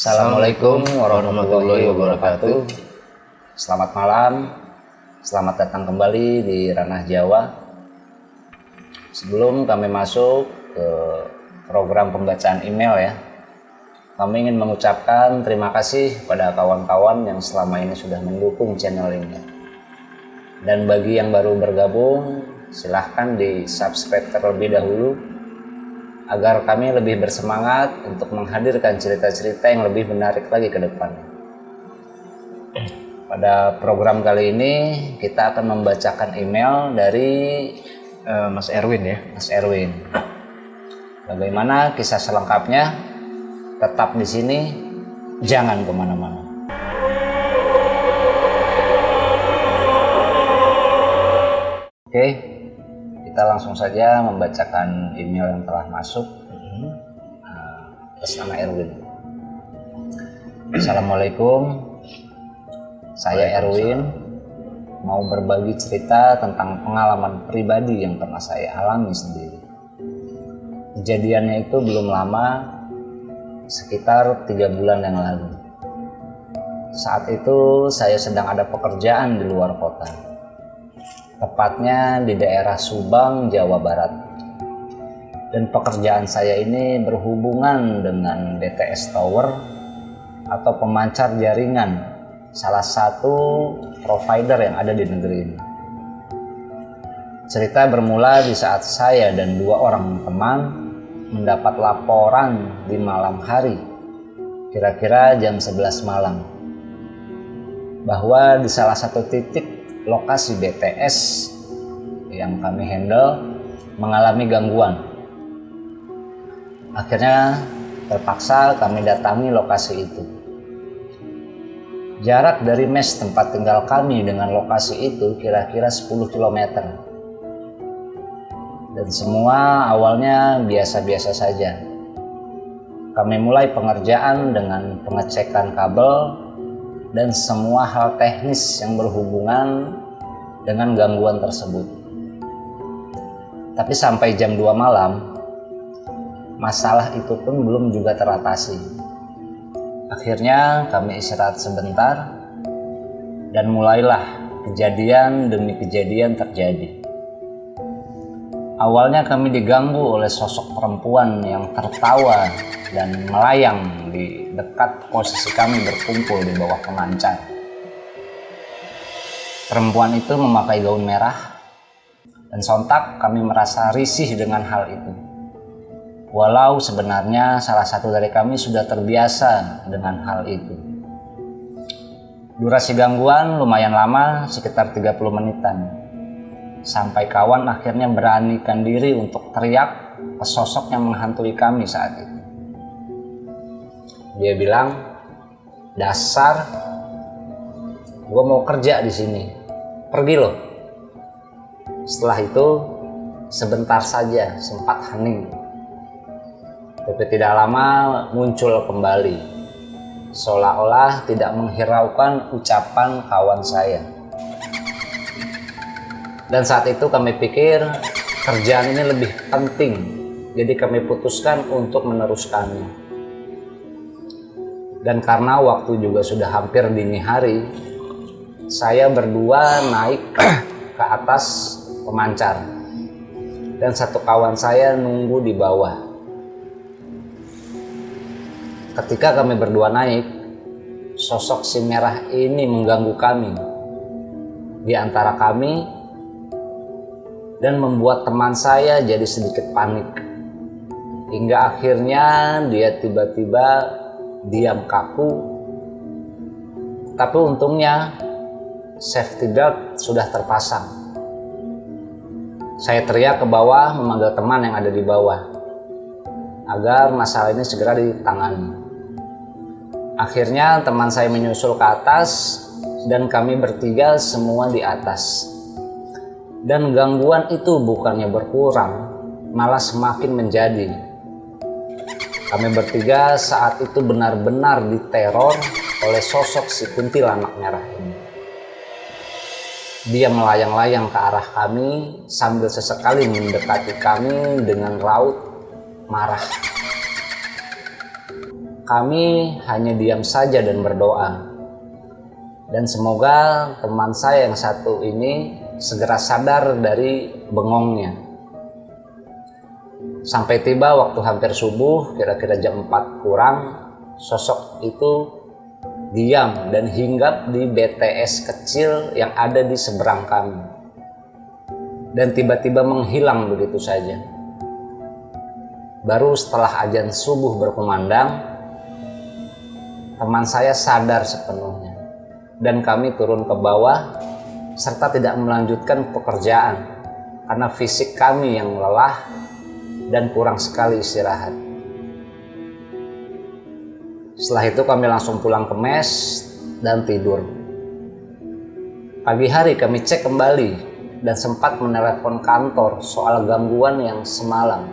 Assalamualaikum warahmatullahi wabarakatuh. Selamat malam, selamat datang kembali di Ranah Jawa. Sebelum kami masuk ke program pembacaan email ya, kami ingin mengucapkan terima kasih pada kawan-kawan yang selama ini sudah mendukung channel ini. Dan bagi yang baru bergabung, silahkan di subscribe terlebih dahulu agar kami lebih bersemangat untuk menghadirkan cerita-cerita yang lebih menarik lagi ke depan. Pada program kali ini kita akan membacakan email dari Mas Erwin ya. Mas Erwin. Bagaimana kisah selengkapnya? Tetap di sini, jangan kemana-mana. Oke, kita langsung saja membacakan email yang telah masuk. Atas nama Erwin. Assalamualaikum, saya Erwin mau berbagi cerita tentang pengalaman pribadi yang pernah saya alami sendiri. Kejadiannya itu belum lama, sekitar 3 bulan yang lalu. Saat itu saya sedang ada pekerjaan di luar kota, tepatnya di daerah Subang, Jawa Barat. Dan pekerjaan saya ini berhubungan dengan BTS Tower atau pemancar jaringan, salah satu provider yang ada di negeri ini. Cerita bermula di saat saya dan 2 orang teman mendapat laporan di malam hari, kira-kira jam 11 malam, bahwa di salah satu titik lokasi BTS yang kami handle mengalami gangguan. Akhirnya terpaksa kami datangi lokasi itu. Jarak dari mes tempat tinggal kami dengan lokasi itu kira-kira 10 km. Dan semua awalnya biasa-biasa saja. Kami mulai pengerjaan dengan pengecekan kabel dan semua hal teknis yang berhubungan dengan gangguan tersebut. Tapi sampai jam 2 malam, masalah itu pun belum juga teratasi. Akhirnya kami istirahat sebentar dan mulailah kejadian demi kejadian terjadi. Awalnya kami diganggu oleh sosok perempuan yang tertawa dan melayang di dekat posisi kami berkumpul di bawah pemancar. Perempuan itu memakai gaun merah dan sontak kami merasa risih dengan hal itu. Walau sebenarnya salah satu dari kami sudah terbiasa dengan hal itu. Durasi gangguan lumayan lama, sekitar 30 menitan. Sampai kawan akhirnya beranikan diri untuk teriak ke sosok yang menghantui kami saat itu. Dia bilang, "Dasar, gue mau kerja di sini. Pergi lo." Setelah itu, sebentar saja sempat hening. Tapi tidak lama muncul kembali, seolah-olah tidak menghiraukan ucapan kawan saya. Dan saat itu kami pikir kerjaan ini lebih penting, jadi kami putuskan untuk meneruskannya. Dan karena waktu juga sudah hampir dini hari, saya berdua naik ke atas pemancar dan satu kawan saya nunggu di bawah. Ketika kami berdua naik, sosok si merah ini mengganggu kami di antara kami dan membuat teman saya jadi sedikit panik. Hingga akhirnya dia tiba-tiba diam kaku. Tapi untungnya safety belt sudah terpasang. Saya teriak ke bawah memanggil teman yang ada di bawah agar masalah ini segera ditangani. Akhirnya teman saya menyusul ke atas dan kami bertiga semua di atas. Dan gangguan itu bukannya berkurang, malah semakin menjadi. Kami bertiga saat itu benar-benar diteror oleh sosok si kuntilanak merah ini. Dia melayang-layang ke arah kami sambil sesekali mendekati kami dengan raut marah. Kami hanya diam saja dan berdoa. Dan semoga teman saya yang satu ini segera sadar dari bengongnya. Sampai tiba waktu hampir subuh, kira-kira jam 4 kurang, sosok itu diam dan hinggap di BTS kecil yang ada di seberang kami. Dan tiba-tiba menghilang begitu saja. Baru setelah azan subuh berkumandang, teman saya sadar sepenuhnya. Dan kami turun ke bawah serta tidak melanjutkan pekerjaan karena fisik kami yang lelah dan kurang sekali istirahat. Setelah itu kami langsung pulang ke mes dan tidur. Pagi hari kami cek kembali dan sempat menelepon kantor soal gangguan yang semalam.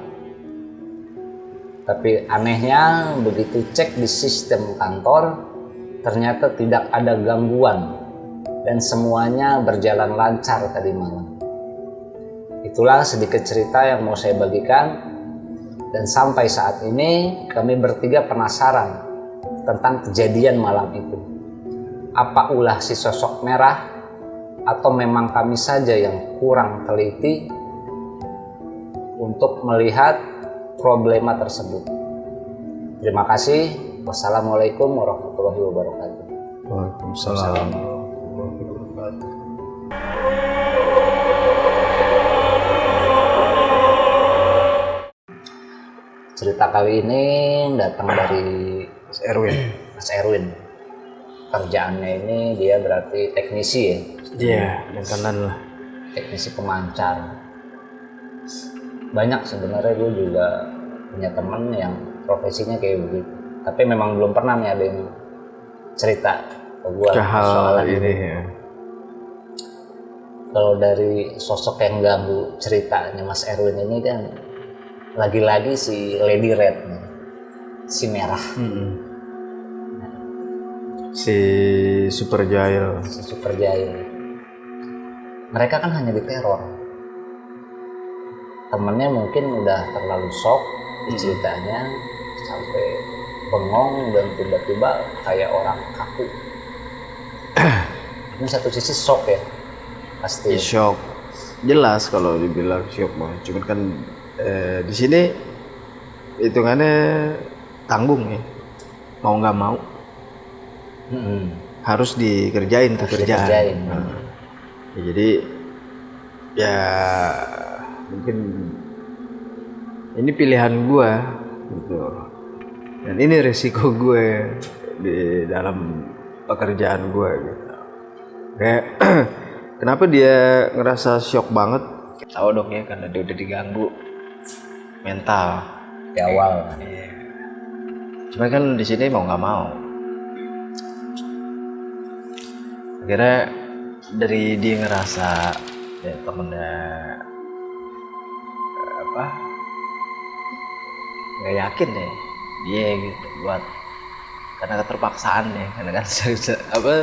Tapi anehnya begitu cek di sistem kantor, ternyata tidak ada gangguan dan semuanya berjalan lancar tadi malam. Itulah sedikit cerita yang mau saya bagikan, dan sampai saat ini kami bertiga penasaran tentang kejadian malam itu. Apa ulah si sosok merah atau memang kami saja yang kurang teliti untuk melihat problema tersebut. Terima kasih. Wassalamualaikum warahmatullahi wabarakatuh. Waalaikumsalam. Cerita kali ini datang dari Mas Erwin. Mas Erwin. Kerjaannya ini dia berarti teknisi ya? Iya, maintenance lah. Teknisi pemancar. Banyak sebenarnya gue juga punya teman yang profesinya kayak begitu. Tapi memang belum pernah nih ada yang cerita ke gue hal ini ya. Kalau dari sosok yang ganggu ceritanya Mas Erwin ini kan lagi-lagi si Lady Red nih, si merah, si Super Jail. si Super Jail. Mereka kan hanya diteror. Temennya mungkin udah terlalu shock di ceritanya sampai bengong dan tiba-tiba kayak orang kaku. Ini satu sisi shock ya, pasti. Shock, jelas kalau dibilang shock mah. Cuman kan di sini hitungannya tanggung ya, mau nggak mau harus dikerjain tuh kerjaan. Ya, jadi ya mungkin ini pilihan gue gitu. Dan ini resiko gue di dalam pekerjaan gue gitu. Kayak kenapa dia ngerasa shock banget? Tahu dong ya, karena dia udah diganggu mental Di awal. Iya. Cuma kan di sini mau nggak mau. Akhirnya dari dia ngerasa ya temennya apa nggak yakin deh dia gitu buat karena keterpaksaan ya, karena kan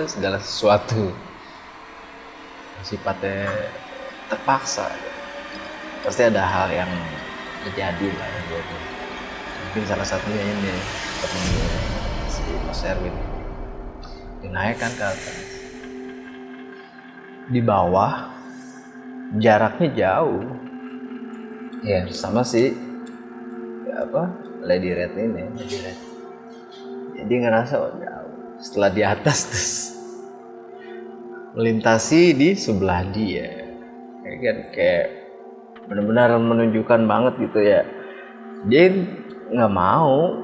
segala sesuatu sifatnya terpaksa pasti ada hal yang terjadi lah gitu. Mungkin salah satunya ini temen si Mas Erwin dinaikkan ke atas, di bawah jaraknya jauh Iya. sama si Lady Red ini. Jadi ngerasa jauh. Setelah di atas terus melintasi di sebelah dia, kayak benar-benar menunjukkan banget gitu ya, dia nggak mau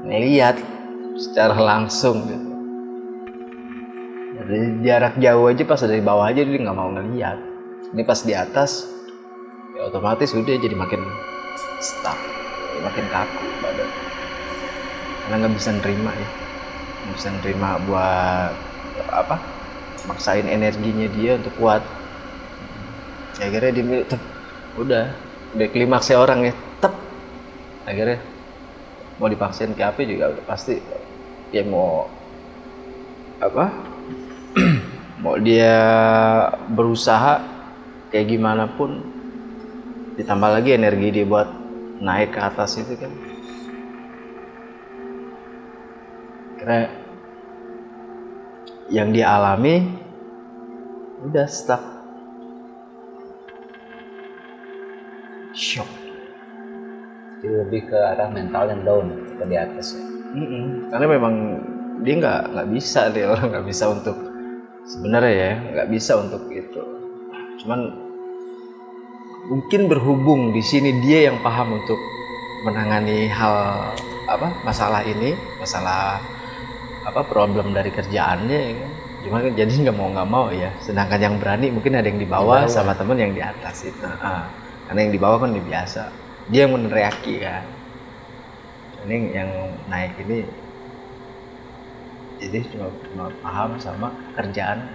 ngelihat secara langsung gitu. Dari jarak jauh aja, pas dari bawah aja dia nggak mau ngelihat. Ini pas di atas ya otomatis udah jadi makin stuck, makin kaku badan, karena nggak bisa nerima ya, nggak bisa nerima buat maksain energinya dia untuk kuat. Ya, akhirnya dia udah klimaksnya orang ya, akhirnya mau dipaksain ke apa juga udah pasti ya mau mau dia berusaha kayak gimana pun, ditambah lagi energi dia buat naik ke atas itu kan Karena yang dia alami udah stuck, shock. Jadi lebih ke arah mental yang down ke di atas ya. Karena memang dia nggak bisa, dia orang nggak bisa untuk sebenarnya ya, nggak bisa untuk itu. Cuman mungkin berhubung di sini dia yang paham untuk menangani hal masalah ini, masalah problem dari kerjaannya ya kan. Cuma kan jadi nggak mau ya. Sedangkan yang berani mungkin ada yang di bawah sama temen yang di atas itu. Karena yang di bawah kan udah biasa, dia yang meneriaki kan. Ini yang naik ini jadi cuma paham sama kerjaan.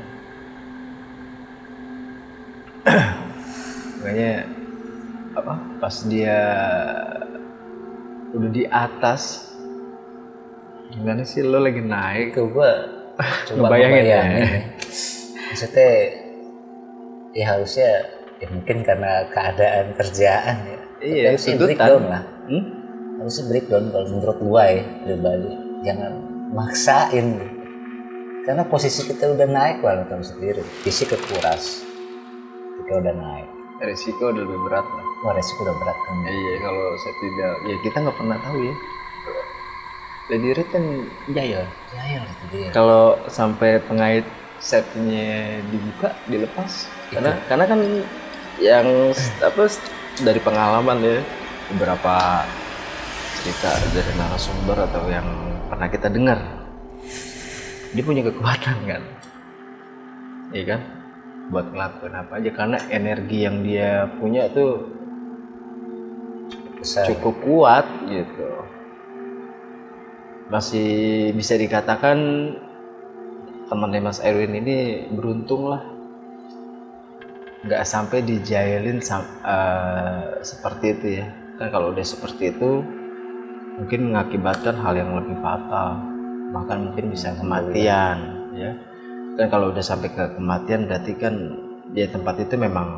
Makanya pas dia udah di atas, gimana sih lo lagi naik? Itu gue coba Ngebayangin ya. Maksudnya ya harusnya ya mungkin karena keadaan kerjaan ya. Iya, harusnya tuntutan. breakdown lah. Harusnya breakdown kalau menurut gue ya pribadi. Jangan maksain. Karena posisi kita udah naik lah, lo tahu sendiri. Fisik kekuras. Kita udah naik. Resiko udah lebih berat lah. Wah, resiko udah berat kan. Iya, kalau saya tidak, ya kita nggak pernah tahu ya. Lady Red kan jahil. Jahil itu dia. Kalau sampai pengait setnya dibuka, dilepas, karena kan yang dari pengalaman ya, beberapa cerita dari narasumber atau yang pernah kita dengar, dia punya kekuatan kan, iya kan, buat ngelakuin apa aja karena energi yang dia punya tuh Besar. cukup kuat gitu. Masih bisa dikatakan temannya Mas Erwin ini beruntung lah, nggak sampai dijailin seperti itu ya. Kan kalau udah seperti itu mungkin mengakibatkan hal yang lebih fatal, bahkan mungkin bisa kematian ya. Dan kalau udah sampai ke kematian berarti kan di tempat itu memang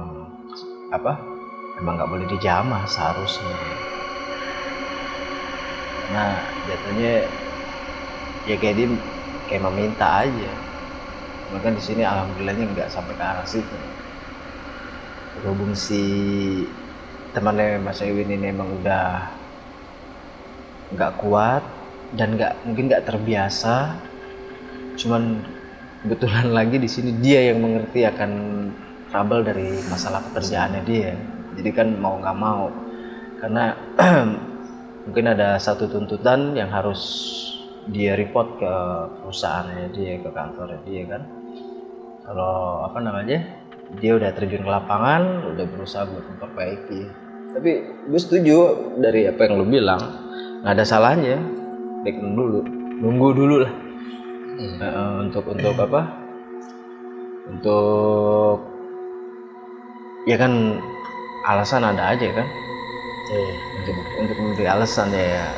memang nggak boleh dijamah seharusnya. Nah jatuhnya ya kayak meminta aja. Bahkan di sini alhamdulillahnya nggak sampai ke arah situ. Berhubung si temannya Mas Ewin ini emang udah nggak kuat dan mungkin nggak terbiasa. Cuman kebetulan lagi di sini dia yang mengerti akan trouble dari masalah pekerjaannya dia. Jadi kan mau nggak mau, karena mungkin ada satu tuntutan yang harus dia report ke perusahaannya dia, ke kantornya dia kan. Kalau dia udah terjun ke lapangan, udah berusaha buat memperbaiki. Tapi gue setuju dari apa yang lu bilang, nggak ada salahnya nunggu dulu lah. Untuk ya kan alasan ada aja kan. Untuk memberi alasan ya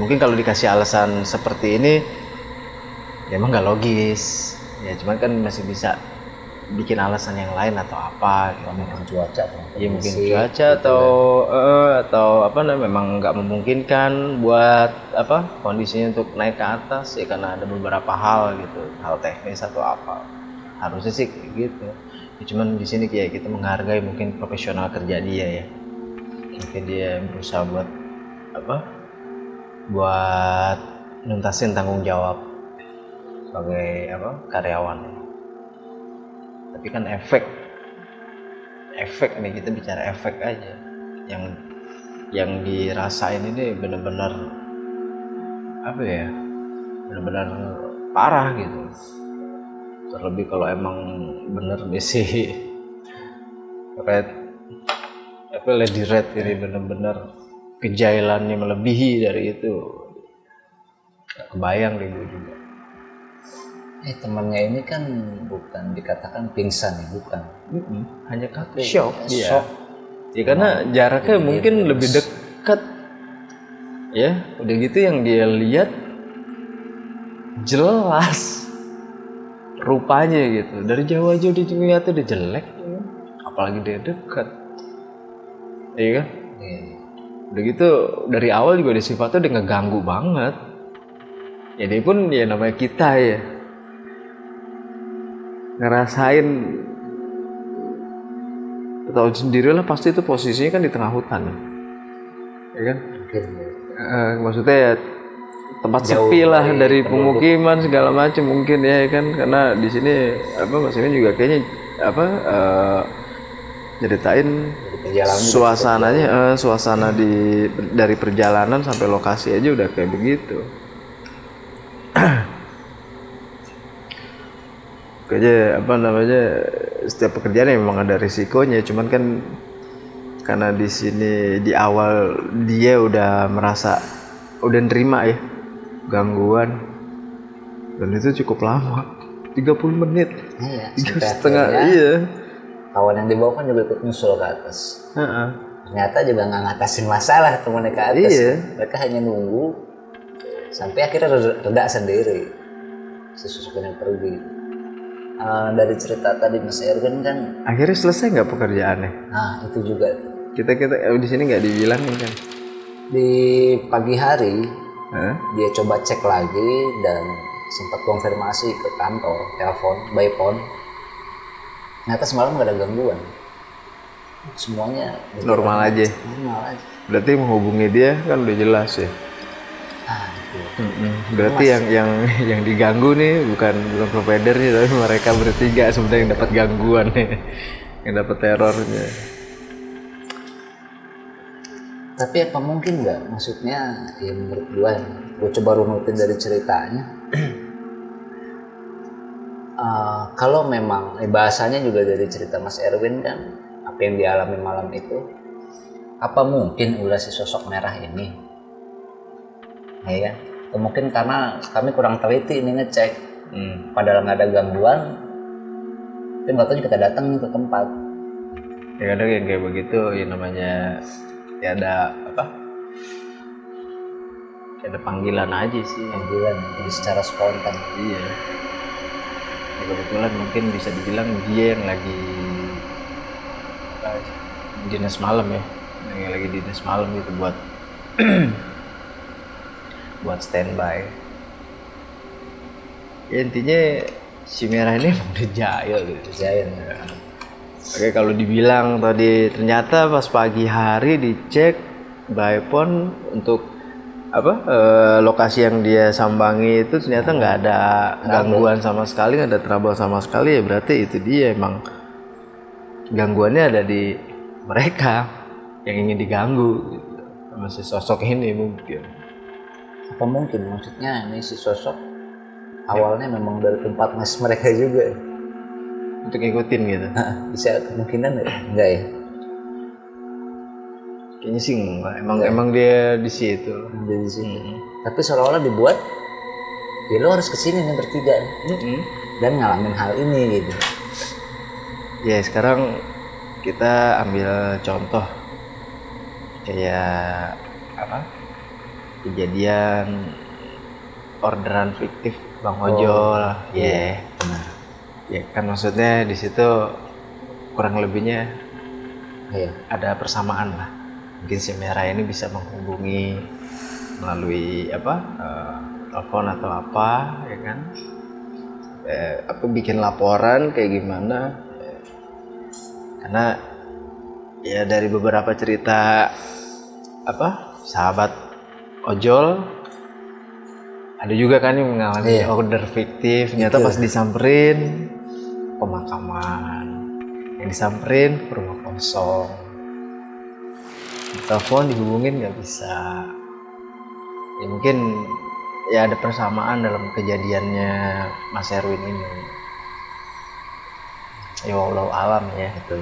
mungkin kalau dikasih alasan seperti ini ya emang nggak logis ya, cuman kan masih bisa bikin alasan yang lain atau apa gitu. Mungkin cuaca Ya mungkin cuaca atau memang nggak memungkinkan buat kondisinya untuk naik ke atas ya, karena ada beberapa hal gitu, hal teknis atau apa, harusnya sih kayak gitu ya. Cuman di sini kayak kita menghargai mungkin profesional kerja dia ya, mungkin dia berusaha buat nuntasin tanggung jawab sebagai karyawan. Tapi kan efek nih, kita bicara efek aja, yang dirasain ini benar-benar benar-benar parah gitu. Terlebih kalau emang bener nih sih Lady Red ini benar-benar kejailannya melebihi dari itu. Kebayang deh gue juga. Temannya ini kan bukan dikatakan pingsan ya, bukan. Hanya kaku, Shock. Ya karena jaraknya mungkin lebih dekat. Ya, udah gitu yang dia lihat jelas rupanya gitu. Dari jauh aja udah ngeliatnya udah jelek, apalagi dia dekat. Iya kan? Udah gitu dari awal juga ada sifatnya udah ngeganggu banget. Ya dia pun ya namanya kita ya ngerasain, tahu sendiri lah pasti itu posisinya kan di tengah hutan, ya kan? Mungkin ya. Maksudnya ya tempat Jauh sepi lah dari dari penduduk. pemukiman segala macam mungkin ya kan, karena di sini apa Mas Imin juga kayaknya apa ceritain Dari perjalanan juga suasananya, suasana dari perjalanan sampai lokasi aja udah kayak begitu. Kayaknya apa namanya, setiap pekerjaan ya memang ada risikonya, cuman kan karena di sini di awal dia udah merasa udah nerima ya gangguan, dan itu cukup lama, 30 menit, Iya, tiga sampai setengah, akhirnya iya. kawan yang dibawa kan juga ikut nyusul ke atas. Heeh. Ternyata juga nggak ngatasin masalah temennya ke atas. Iya. Mereka hanya nunggu sampai akhirnya reda sendiri si sosok yang pergi. Dari cerita tadi Mas Erwin kan, Akhirnya selesai nggak pekerjaannya? nah itu juga Kita di sini nggak dibilangin kan? di pagi hari Hah? dia coba cek lagi dan sempat konfirmasi ke kantor, telepon, by phone. Ternyata semalam nggak ada gangguan, semuanya Normal aja. normal aja. Berarti menghubungi dia kan udah jelas ya. Itu Berarti yang diganggu nih bukan provider nih, tapi mereka bertiga sebenarnya yang dapat gangguan nih, yang dapat terornya. Tapi apa mungkin nggak, maksudnya ya menurut gue coba runutin dari ceritanya. Kalau memang bahasanya juga dari cerita Mas Erwin kan, apa yang dialami malam itu, apa mungkin ulah si sosok merah ini, ya kan? Atau mungkin karena kami kurang teliti ini ngecek, padahal nggak ada gangguan, tapi nggak tahu kita datang ke tempat. Ya kadang yang kayak begitu ya namanya ya ada apa? Kayak ada panggilan aja sih. Panggilan jadi secara spontan. Iya. Ya kebetulan mungkin bisa dibilang dia yang lagi apa, dinas malam ya, yang lagi dinas malam gitu buat buat standby. Ya intinya si merah ini emang udah jahil gitu. Jayan. Oke, kalau dibilang tadi ternyata pas pagi hari dicek by phone untuk apa lokasi yang dia sambangi itu ternyata nggak ada gangguan sama sekali, nggak ada trouble sama sekali, ya berarti itu dia emang gangguannya ada di mereka yang ingin diganggu gitu, sama si sosok ini mungkin. Apa mungkin maksudnya ini si sosok awalnya memang dari tempat mes mereka juga? Untuk ngikutin gitu. Bisa kemungkinan enggak ya? Kayaknya sih enggak. Emang dia di situ. Dari sini. Tapi seolah-olah dibuat ya lo harus kesini nih bertiga dan ngalamin hal ini gitu. Ya sekarang kita ambil contoh kayak apa kejadian orderan fiktif Bang Ojol. Iya, benar. Ya kan maksudnya di situ kurang lebihnya Iya. ada persamaan lah. Mungkin si merah ini bisa menghubungi melalui apa telepon atau apa, ya kan? Aku bikin laporan kayak gimana? Karena ya dari beberapa cerita apa sahabat ojol ada juga kan yang mengalami order fiktif, ternyata pas disamperin pemakaman, yang disamperin rumah kosong, telepon dihubungin nggak bisa. Ya mungkin ya ada persamaan dalam kejadiannya Mas Erwin ini. Ya wallahu alam ya itu.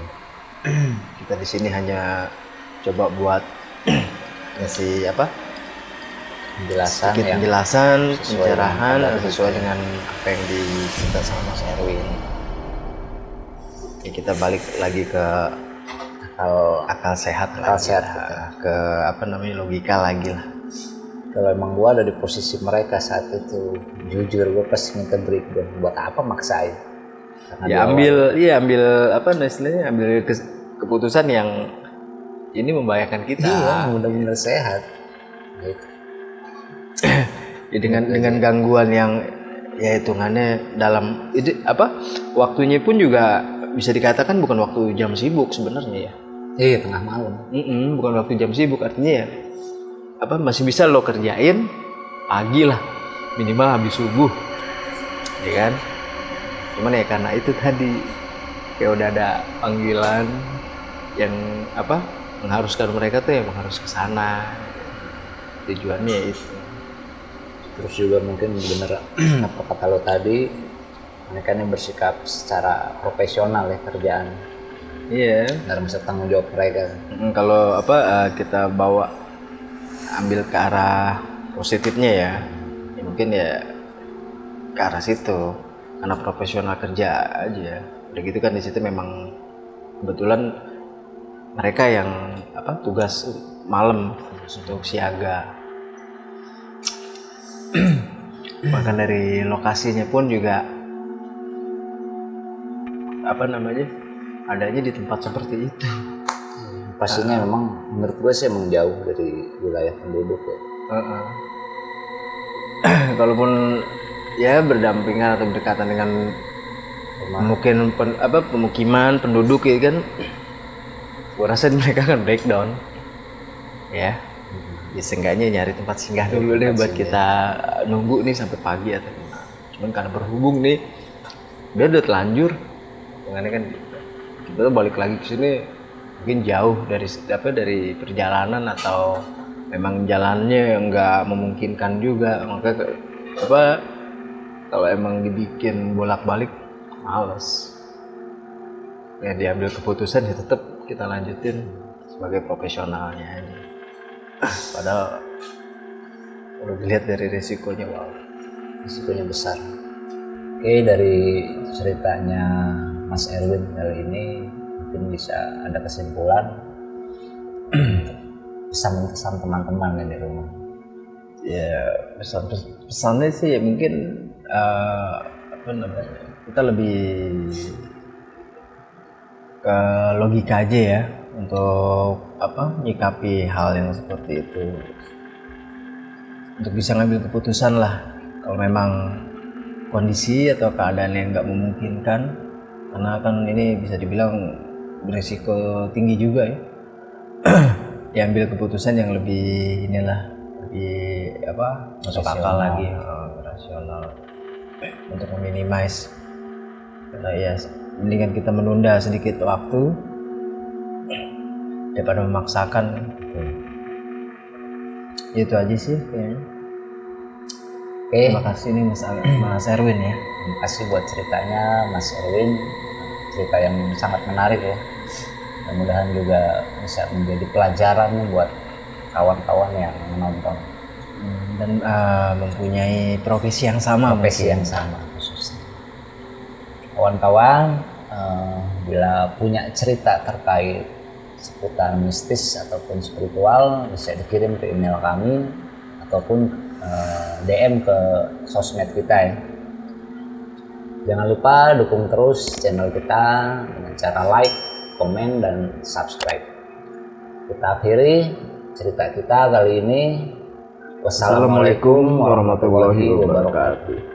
Kita di sini hanya coba buat ngasih apa? Penjelasan Sedikit yang penjelasan, sesuai pencerahan dengan sesuai dengan apa yang dicerita sama Mas Erwin. Ya kita balik lagi ke akal sehat akal lagi sehat, lah. Ke apa namanya logika lagi lah. kalau emang gua ada di posisi mereka saat itu, jujur gua pasti minta breakdown. Buat apa maksain? Karena Ya ambil apa istilahnya, ambil keputusan yang ini membahayakan kita. iya benar-benar sehat gitu. dengan gangguan yang ya hitungannya dalam itu waktunya pun juga bisa dikatakan bukan waktu jam sibuk sebenarnya ya. Iya, tengah malam. Bukan waktu jam sibuk, artinya ya masih bisa lo kerjain pagi lah, minimal habis subuh, ya kan. Cuman ya karena itu tadi kayak udah ada panggilan yang mengharuskan mereka tuh emang harus kesana, tujuannya ya itu. Terus juga mungkin bener apa kata lo tadi, mereka ini bersikap secara profesional ya kerjaan. Iya. Dalam tanggung jawab mereka. Kalau kita ambil ke arah positifnya ya mungkin ya ke arah situ, karena profesional kerja aja. Udah gitu kan di situ memang kebetulan mereka yang tugas malam untuk siaga. Bahkan dari lokasinya pun juga adanya di tempat seperti itu. Pastinya memang menurut gue sih emang jauh dari wilayah penduduk ya. Kalaupun ya berdampingan atau berdekatan dengan mungkin pemukiman penduduk ya kan, gue rasa mereka akan breakdown ya. Ya seenggaknya nyari tempat singgah dulu deh buat kita nunggu nih sampai pagi atau gimana. Cuman karena berhubung nih dia udah telanjur, makanya kan kita balik lagi ke sini mungkin jauh dari perjalanan atau memang jalannya nggak memungkinkan juga, maka kalau emang dibikin bolak-balik males ya, diambil keputusan ya tetap kita lanjutin sebagai profesionalnya. Padahal udah dilihat dari resikonya, risikonya besar. Oke, dari ceritanya Mas Erwin kali ini mungkin bisa ada kesimpulan pesan-pesan teman-teman yang di rumah. Ya pesannya sih ya mungkin kita lebih ke logika aja ya untuk nyikapi hal yang seperti itu, untuk bisa ngambil keputusan lah kalau memang kondisi atau keadaan yang nggak memungkinkan, karena kan ini bisa dibilang berisiko tinggi juga ya. Ya ambil keputusan yang lebih masuk akal lagi, rasional, untuk meminimais. Karena ya mendingan kita menunda sedikit waktu daripada memaksakan. Itu aja sih kayaknya. Oke. Terima kasih nih Mas Erwin ya. Terima kasih buat ceritanya Mas Erwin, cerita yang sangat menarik ya. Mudah-mudahan juga bisa menjadi pelajaran buat kawan-kawan yang menonton dan mempunyai profesi yang sama. Khususnya kawan-kawan, bila punya cerita terkait seputar mistis ataupun spiritual bisa dikirim ke email kami ataupun DM ke sosmed kita ya. Jangan lupa dukung terus channel kita dengan cara like, komen, dan subscribe. Kita akhiri cerita kita kali ini. Wassalamualaikum warahmatullahi wabarakatuh.